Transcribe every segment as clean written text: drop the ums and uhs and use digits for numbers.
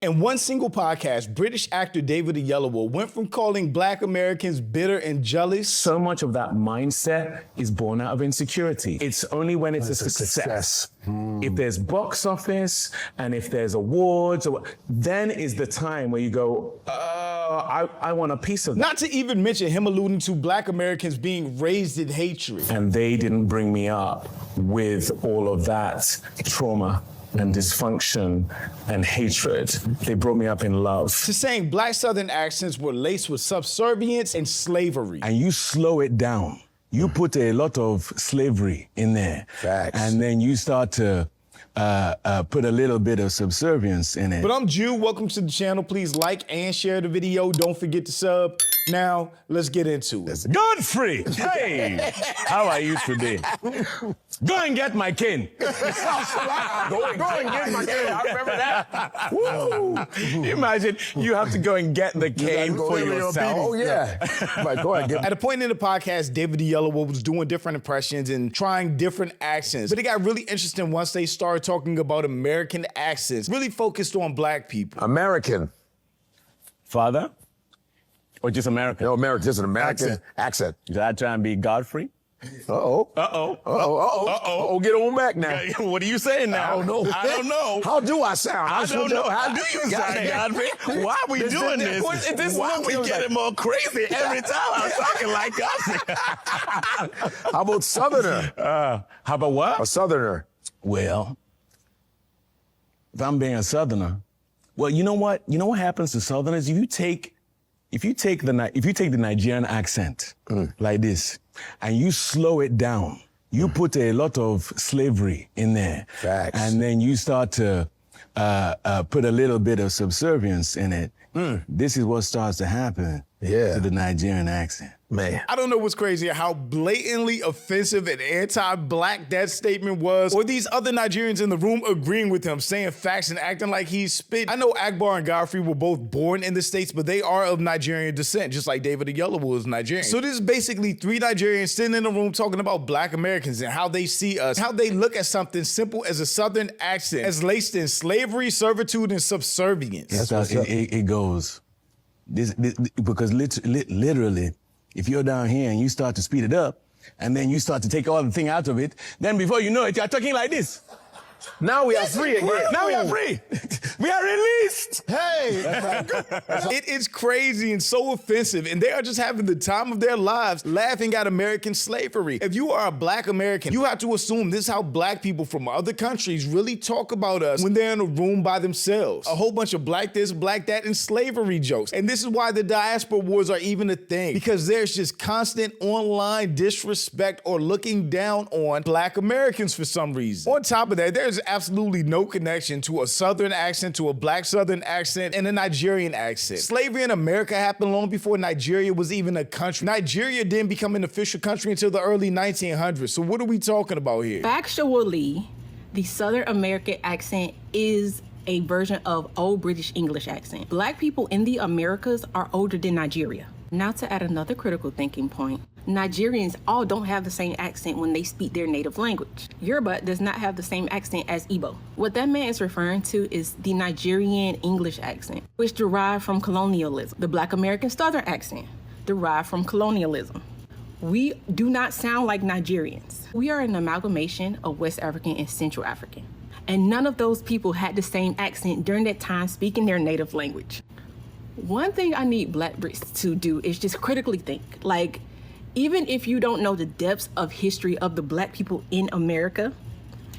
In one single podcast, British actor David Oyelowo went from calling Black Americans bitter and jealous. So much of that mindset is born out of insecurity. It's only when it's a success. If there's box office and if there's awards, then is the time where you go, I want a piece of that. Not to even mention him alluding to Black Americans being raised in hatred. And they didn't bring me up with all of that trauma and dysfunction and hatred. They brought me up in love. To saying Black Southern accents were laced with subservience and slavery. And you slow it down. You put a lot of slavery in there. Facts. And then you start to put a little bit of subservience in it. But I'm Jew, welcome to the channel. Please like and share the video. Don't forget to sub. Now, let's get into it. Godfrey, hey, how are you today? Go and get my cane. Go and get my cane. I remember that. Woo. Imagine you have to go and get the cane for yourself. Oh, yeah. Right, go ahead. At a point in the podcast, David Oyelowo was doing different impressions and trying different accents. But it got really interesting once they started talking about American accents, really focused on Black people. American. Father? Or just American? No, American. Just an American accent. Did I try and be Godfrey? Uh-oh. Uh-oh. Uh-oh. Uh-oh. Uh-oh. Get on back now. What are you saying now? I don't know. I don't know. How do I sound? I don't know. How do you sound, Godfrey? Why are we doing this? Why are we getting more crazy every time I'm talking like Godfrey? How about Southerner? How about what? A Southerner. Well, if I'm being a Southerner, well, you know what? You know what happens to Southerners? If you take the Nigerian accent like this, and you slow it down, you put a lot of slavery in there. Facts. And then you start to put a little bit of subservience in it. This is what starts to happen to the Nigerian accent. Man. I don't know what's crazier, how blatantly offensive and anti-Black that statement was, or these other Nigerians in the room agreeing with him, saying facts and acting like he's spit. I know Akbar and Godfrey were both born in the States, but they are of Nigerian descent, just like David Oyelowo is Nigerian. So this is basically three Nigerians sitting in a room talking about Black Americans and how they see us, how they look at something simple as a Southern accent as laced in slavery, servitude, and subservience. It goes. Because literally, if you're down here and you start to speed it up, and then you start to take all the thing out of it, then before you know it, you're talking like this. Now we are free again. Now we are free. We are released. Hey. It is crazy and so offensive, and they are just having the time of their lives laughing at American slavery. If you are a Black American, you have to assume this is how Black people from other countries really talk about us when they're in a room by themselves. A whole bunch of Black this, Black that, and slavery jokes. And this is why the diaspora wars are even a thing, because there's just constant online disrespect or looking down on Black Americans for some reason. On top of that, there's absolutely no connection to a Southern accent, to a Black Southern accent, and a Nigerian accent. Slavery in America happened long before Nigeria was even a country. Nigeria didn't become an official country until the early 1900s. So what are we talking about here? Factually, the Southern American accent is a version of Old British English accent. Black people in the Americas are older than Nigeria. Now to add another critical thinking point, Nigerians all don't have the same accent when they speak their native language. Yoruba does not have the same accent as Igbo. What that man is referring to is the Nigerian English accent, which derived from colonialism. The Black American Southern accent derived from colonialism. We do not sound like Nigerians. We are an amalgamation of West African and Central African. And none of those people had the same accent during that time speaking their native language. One thing I need Black Brits to do is just critically think. Like, even if you don't know the depths of history of the Black people in America,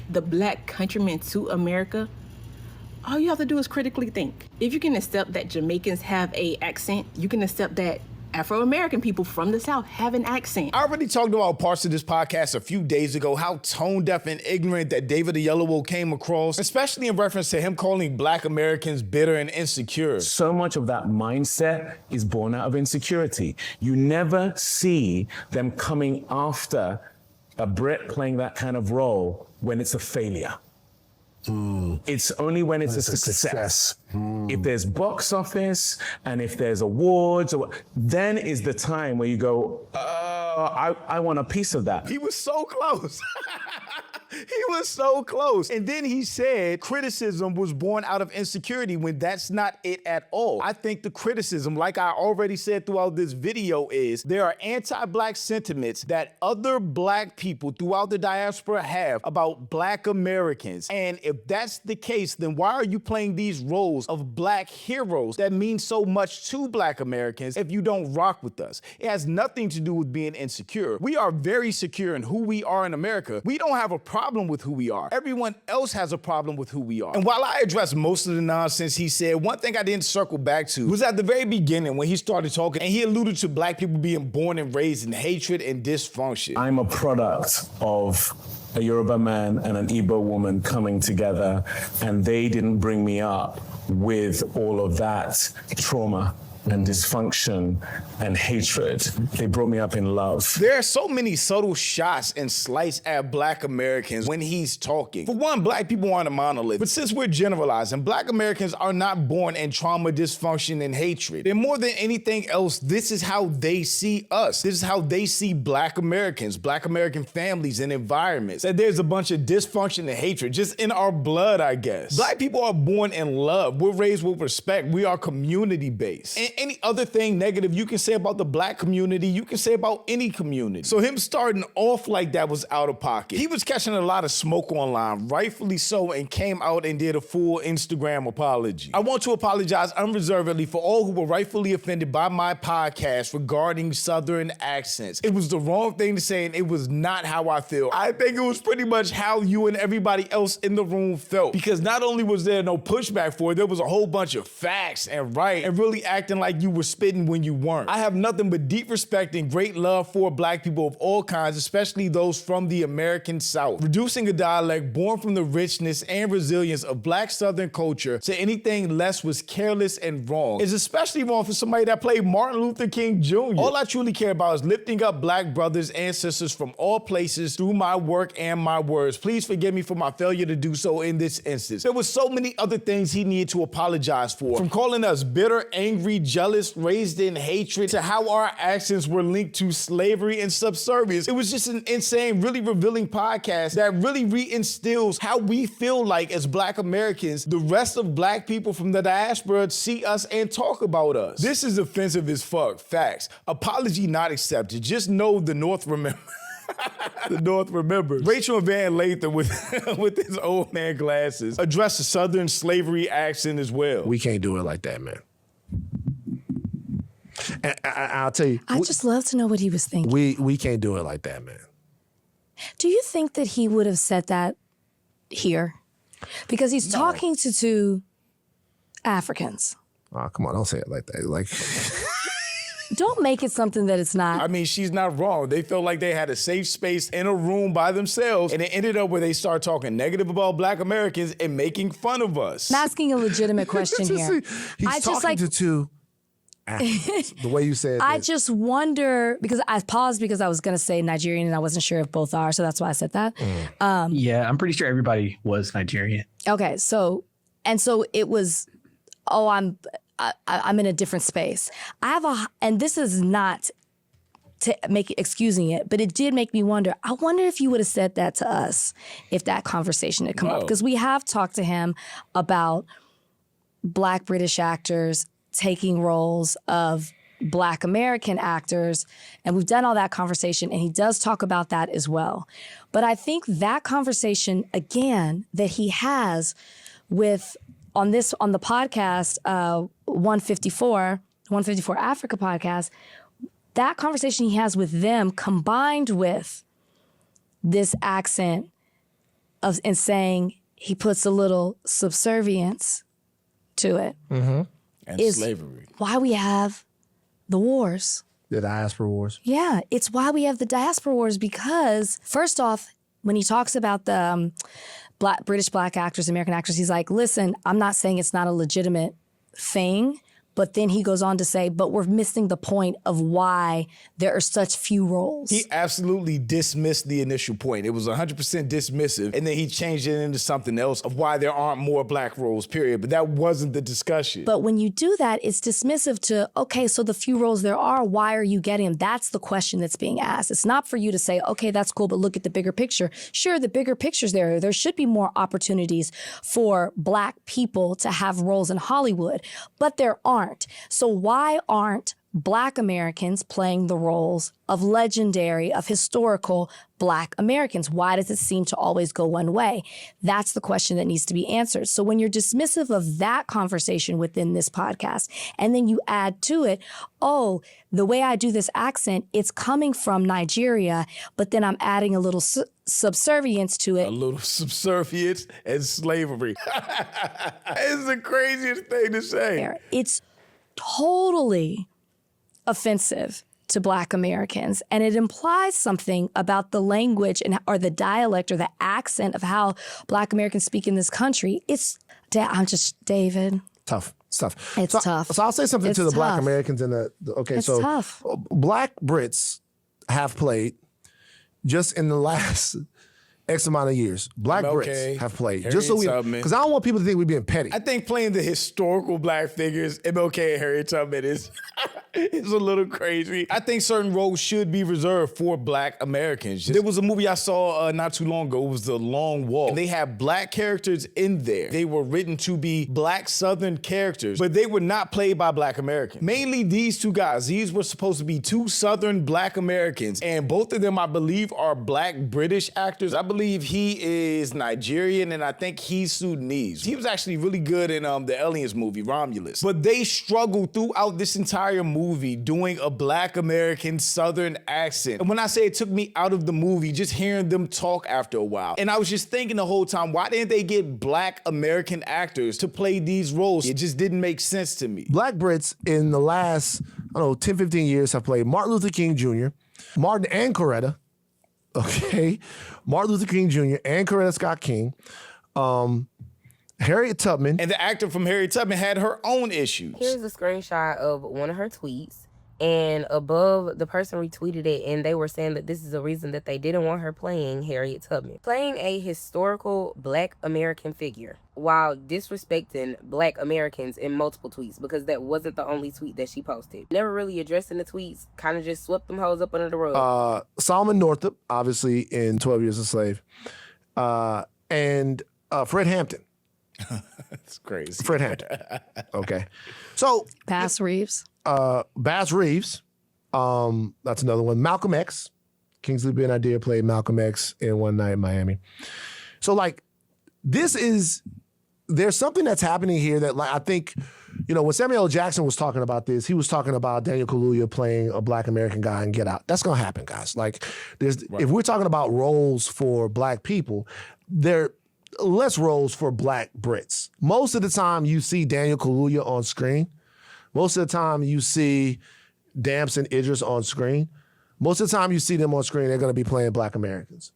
the Black countrymen to America, all you have to do is critically think. If you can accept that Jamaicans have an accent, you can accept that Afro-American people from the South have an accent. I already talked about parts of this podcast a few days ago, how tone deaf and ignorant that David Oyelowo came across, especially in reference to him calling Black Americans bitter and insecure. So much of that mindset is born out of insecurity. You never see them coming after a Brit playing that kind of role when it's a failure. It's only when it's a success. If there's box office and if there's awards, then is the time where you go, I want a piece of that. He was so close. He was so close. And then he said criticism was born out of insecurity when that's not it at all. I think the criticism, like I already said throughout this video, is there are anti-black sentiments that other black people throughout the diaspora have about black Americans. And if that's the case, then why are you playing these roles of black heroes that mean so much to black Americans if you don't rock with us? It has nothing to do with being insecure. We are very secure in who we are in America. We don't have a problem with who we are. Everyone else has a problem with who we are. And while I addressed most of the nonsense he said, one thing I didn't circle back to was at the very beginning when he started talking and he alluded to black people being born and raised in hatred and dysfunction. I'm a product of a Yoruba man and an Igbo woman coming together, and they didn't bring me up with all of that trauma and dysfunction and hatred. They brought me up in love. There are so many subtle shots and slights at black Americans when he's talking. For one, black people aren't a monolith, but since we're generalizing, black Americans are not born in trauma, dysfunction, and hatred. And more than anything else, this is how they see us. This is how they see black Americans, black American families and environments. That there's a bunch of dysfunction and hatred just in our blood, I guess. Black people are born in love. We're raised with respect. We are community-based. And any other thing negative you can say about the black community, you can say about any community. So him starting off like that was out of pocket. He was catching a lot of smoke online, rightfully so, and came out and did a full Instagram apology. I want to apologize unreservedly for all who were rightfully offended by my podcast regarding Southern accents. It was the wrong thing to say, and it was not how I feel. I think it was pretty much how you and everybody else in the room felt, because not only was there no pushback for it, there was a whole bunch of facts and right and really acting like you were spitting when you weren't. I have nothing but deep respect and great love for black people of all kinds, especially those from the American South. Reducing a dialect born from the richness and resilience of black Southern culture to anything less was careless and wrong. It's especially wrong for somebody that played Martin Luther King Jr. All I truly care about is lifting up black brothers and sisters from all places through my work and my words. Please forgive me for my failure to do so in this instance. There were so many other things he needed to apologize for, from calling us bitter, angry, jealous, raised in hatred, to how our actions were linked to slavery and subservience. It was just an insane, really revealing podcast that really reinstills how we feel like as black Americans, the rest of black people from the diaspora see us and talk about us. This is offensive as fuck. Facts. Apology not accepted. Just know the North remembers. The North remembers. Rachel Van Lathan with his old man glasses addressed the Southern slavery accent as well. We can't do it like that, man. And I'll tell you. I'd just love to know what he was thinking. We can't do it like that, man. Do you think that he would have said that here? Because he's talking to two Africans. Oh, come on, don't say it like that. Like, don't make it something that it's not. I mean, she's not wrong. They felt like they had a safe space in a room by themselves, and it ended up where they start talking negative about black Americans and making fun of us. I'm asking a legitimate question here. He's talking to two Africans. The way you said I this. just wonder, because I paused because I was going to say Nigerian and I wasn't sure if both are, so that's why I said that. Yeah, I'm pretty sure everybody was Nigerian. Okay, so it was, I'm in a different space. And this is not to make excusing it, but it did make me wonder. I wonder if you would have said that to us if that conversation had come up, because we have talked to him about Black British actors taking roles of Black American actors, and we've done all that conversation, and he does talk about that as well. But I think that conversation, again, that he has on the podcast, 154 Africa podcast, that conversation he has with them combined with this accent and saying he puts a little subservience to it. Mm-hmm. And is slavery. Why we have the wars. The diaspora wars. Yeah, it's why we have the diaspora wars, because first off, when he talks about the British black actors, American actors, he's like, listen, I'm not saying it's not a legitimate thing, But then he goes on to say, but we're missing the point of why there are such few roles. He absolutely dismissed the initial point. It was 100% dismissive, and then he changed it into something else of why there aren't more black roles, period. But that wasn't the discussion. But when you do that, it's dismissive to, okay, so the few roles there are, why are you getting them? That's the question that's being asked. It's not for you to say, okay, that's cool, but look at the bigger picture. Sure, the bigger picture's there. There should be more opportunities for black people to have roles in Hollywood, but there aren't. So why aren't Black Americans playing the roles of legendary, of historical Black Americans? Why does it seem to always go one way? That's the question that needs to be answered. So when you're dismissive of that conversation within this podcast, and then you add to it, oh, the way I do this accent, it's coming from Nigeria, but then I'm adding a little subservience to it. A little subservience and slavery. It's the craziest thing to say. It's totally offensive to Black Americans, and it implies something about the language and or the dialect or the accent of how Black Americans speak in this country. David. Tough. It's tough. It's tough. So I'll say something to the Black Americans and It's tough. Black Brits have played just in the last X amount of years. Black Brits have played. Just so because I don't want people to think we're being petty. I think playing the historical black figures, MLK and Harriet Tubman, is a little crazy. I think certain roles should be reserved for Black Americans. There was a movie I saw not too long ago. It was The Long Walk. And they had black characters in there. They were written to be black Southern characters, but they were not played by Black Americans. Mainly these two guys. These were supposed to be two Southern Black Americans, and both of them, I believe, are Black British actors. I believe he is Nigerian, and I think he's Sudanese. He was actually really good in the Aliens movie, Romulus. But they struggled throughout this entire movie doing a Black American Southern accent. And when I say it took me out of the movie, just hearing them talk after a while. And I was just thinking the whole time, why didn't they get Black American actors to play these roles? It just didn't make sense to me. Black Brits in the last, 10, 15 years have played Martin Luther King Jr., Martin and Coretta. Okay, Martin Luther King Jr. and Coretta Scott King, Harriet Tubman. And the actor from Harriet Tubman had her own issues. Here's a screenshot of one of her tweets, and above the person retweeted it, and they were saying that this is a reason that they didn't want her playing Harriet Tubman. Playing a historical Black American figure while disrespecting Black Americans in multiple tweets, because that wasn't the only tweet that she posted. Never really addressing the tweets, kind of just swept them hoes up under the rug. Solomon Northup, obviously in 12 Years a Slave, and Fred Hampton. That's crazy. Fred Hampton. Okay. So Bass Reeves. Bass Reeves. That's another one. Malcolm X. Kingsley Ben-Adir played Malcolm X in One Night in Miami. So there's something that's happening here that I think, when Samuel L. Jackson was talking about this, he was talking about Daniel Kaluuya playing a Black American guy in Get Out. That's going to happen, guys. If we're talking about roles for Black people, there are less roles for Black Brits. Most of the time you see Daniel Kaluuya on screen. Most of the time you see Damson Idris on screen. Most of the time you see them on screen, they're going to be playing Black Americans.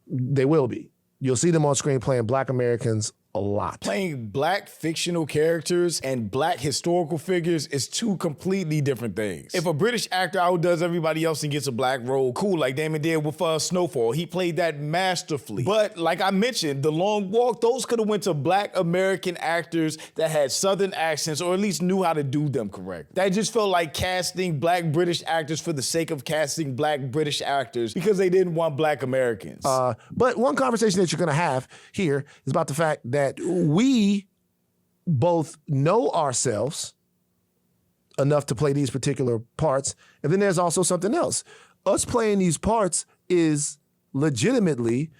They will be. You'll see them on screen playing Black Americans a lot. Playing Black fictional characters and Black historical figures is two completely different things. If a British actor outdoes everybody else and gets a Black role, cool, like Damon did with Snowfall. He played that masterfully. But like I mentioned, The Long Walk, those could have went to Black American actors that had Southern accents or at least knew how to do them correct. That just felt like casting Black British actors for the sake of casting Black British actors because they didn't want Black Americans. But one conversation that you're going to have here is about the fact that we both know ourselves enough to play these particular parts. And then there's also something else. Us playing these parts is legitimately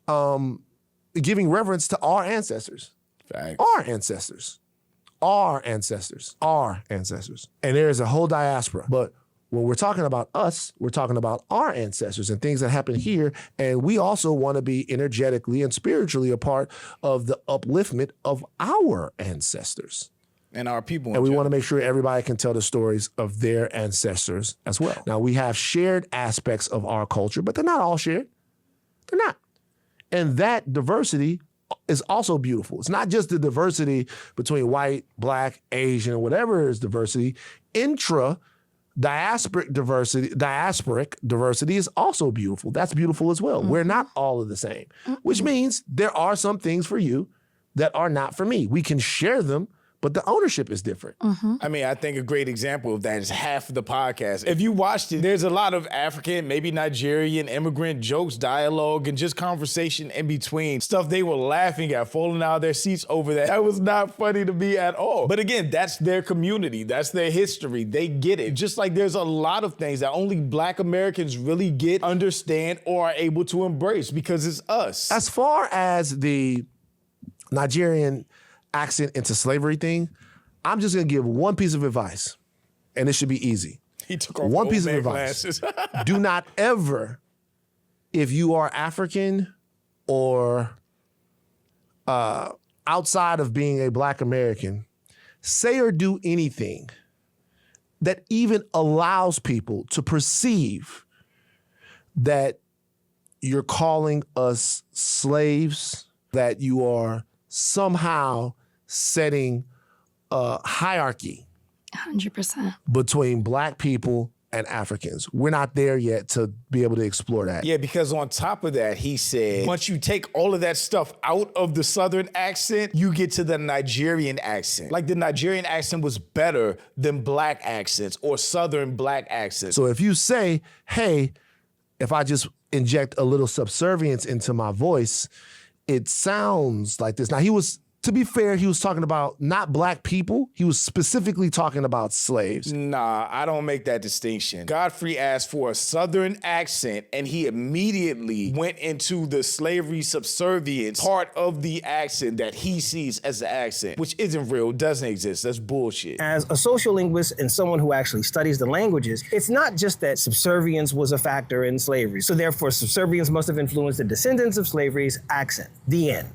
giving reverence to our ancestors. Facts. Our ancestors. Our ancestors. Our ancestors. And there's a whole diaspora. But when we're talking about us, we're talking about our ancestors and things that happen here. And we also want to be energetically and spiritually a part of the upliftment of our ancestors. And our people. And we want to make sure everybody can tell the stories of their ancestors as well. Now, we have shared aspects of our culture, but they're not all shared. They're not. And that diversity is also beautiful. It's not just the diversity between white, black, Asian, whatever is diversity. Diasporic diversity is also beautiful. That's beautiful as well. We're not all of the same, which means there are some things for you that are not for me. We can share them, but the ownership is different. I mean, I think a great example of that is half of the podcast. If you watched it, there's a lot of African, maybe Nigerian, immigrant jokes, dialogue, and just conversation in between. Stuff they were laughing at, falling out of their seats over that. That was not funny to me at all. But again, that's their community. That's their history. They get it. Just like there's a lot of things that only Black Americans really get, understand, or are able to embrace because it's us. As far as the Nigerian accent into slavery thing, I'm just gonna give one piece of advice, and it should be easy. He took off one piece of old man advice. glasses. Do not ever, if you are African or outside of being a Black American, say or do anything that even allows people to perceive that you're calling us slaves, that you are somehow setting a hierarchy 100%. between Black people and Africans. We're not there yet to be able to explore that. Yeah, because on top of that, he said, once you take all of that stuff out of the Southern accent, you get to the Nigerian accent. Like the Nigerian accent was better than Black accents or Southern Black accents. So if you say, hey, if I just inject a little subservience into my voice, it sounds like this. Now, to be fair, he was talking about not Black people. He was specifically talking about slaves. Nah, I don't make that distinction. Godfrey asked for a Southern accent, and he immediately went into the slavery subservience part of the accent that he sees as the accent, which isn't real, doesn't exist. That's bullshit. As a social linguist and someone who actually studies the languages, it's not just that subservience was a factor in slavery. So therefore, subservience must have influenced the descendants of slavery's accent. The end.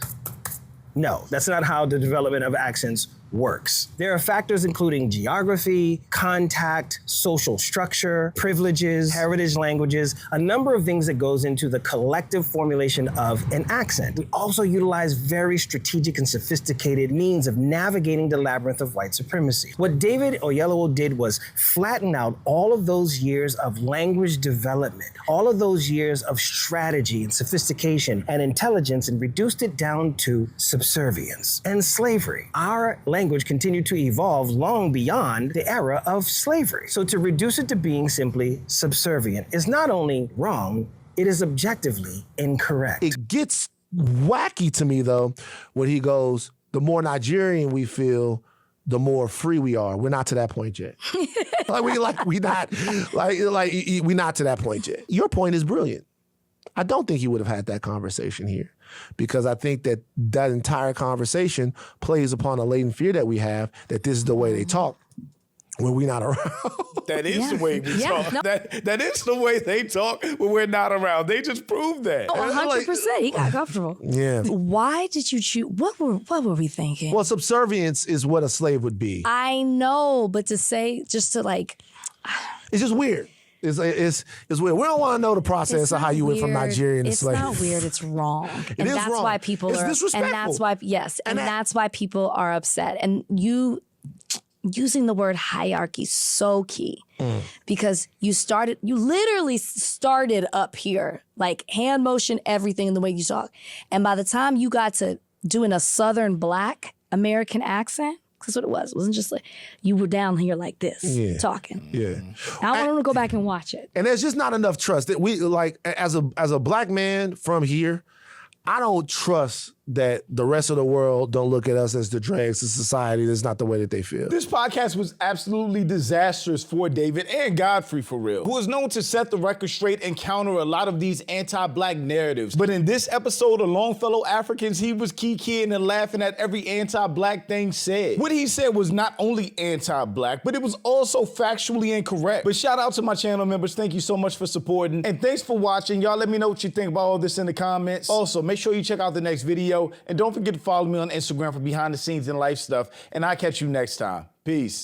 No, that's not how the development of accents works. There are factors including geography, contact, social structure, privileges, heritage languages, a number of things that goes into the collective formulation of an accent. We also utilize very strategic and sophisticated means of navigating the labyrinth of white supremacy. What David Oyelowo did was flatten out all of those years of language development, all of those years of strategy and sophistication and intelligence, and reduced it down to subservience and slavery. Our language continued to evolve long beyond the era of slavery. So to reduce it to being simply subservient is not only wrong, it is objectively incorrect. It gets wacky to me, though, when he goes, the more Nigerian we feel, the more free we are. We're not to that point yet. We're not to that point yet. Your point is brilliant. I don't think he would have had that conversation here, because I think that entire conversation plays upon a latent fear that we have that this is the way they talk when we're not around. That is the way we talk. No. That is the way they talk when we're not around. They just proved that. Oh, 100%. He got comfortable. Yeah. Why did you choose? What were we thinking? Well, subservience is what a slave would be. I know, but to say, just to like... It's just weird. It's weird. We don't want to know the process of how you went from Nigerian to slave. It's not weird. It's wrong. And is that's wrong. why people It's are... disrespectful. And that's why, yes. And that's why people are upset. And you... Using the word hierarchy is so key, because you literally started up here, like hand motion, everything in the way you talk. And by the time you got to doing a Southern Black American accent, that's what it was. It wasn't just like you were down here like this, talking. Yeah. I want them to go back and watch it. And there's just not enough trust that we, like, as a Black man from here, I don't trust that the rest of the world don't look at us as the dregs of society. That's not the way that they feel. This podcast was absolutely disastrous for David and Godfrey, for real, who is known to set the record straight and counter a lot of these anti-Black narratives. But in this episode of Longfellow Africans, he was kikiing and laughing at every anti-Black thing said. What he said was not only anti-Black, but it was also factually incorrect. But shout out to my channel members. Thank you so much for supporting. And thanks for watching. Y'all let me know what you think about all this in the comments. Also, make sure you check out the next video. And don't forget to follow me on Instagram for behind the scenes and life stuff. And I'll catch you next time. Peace.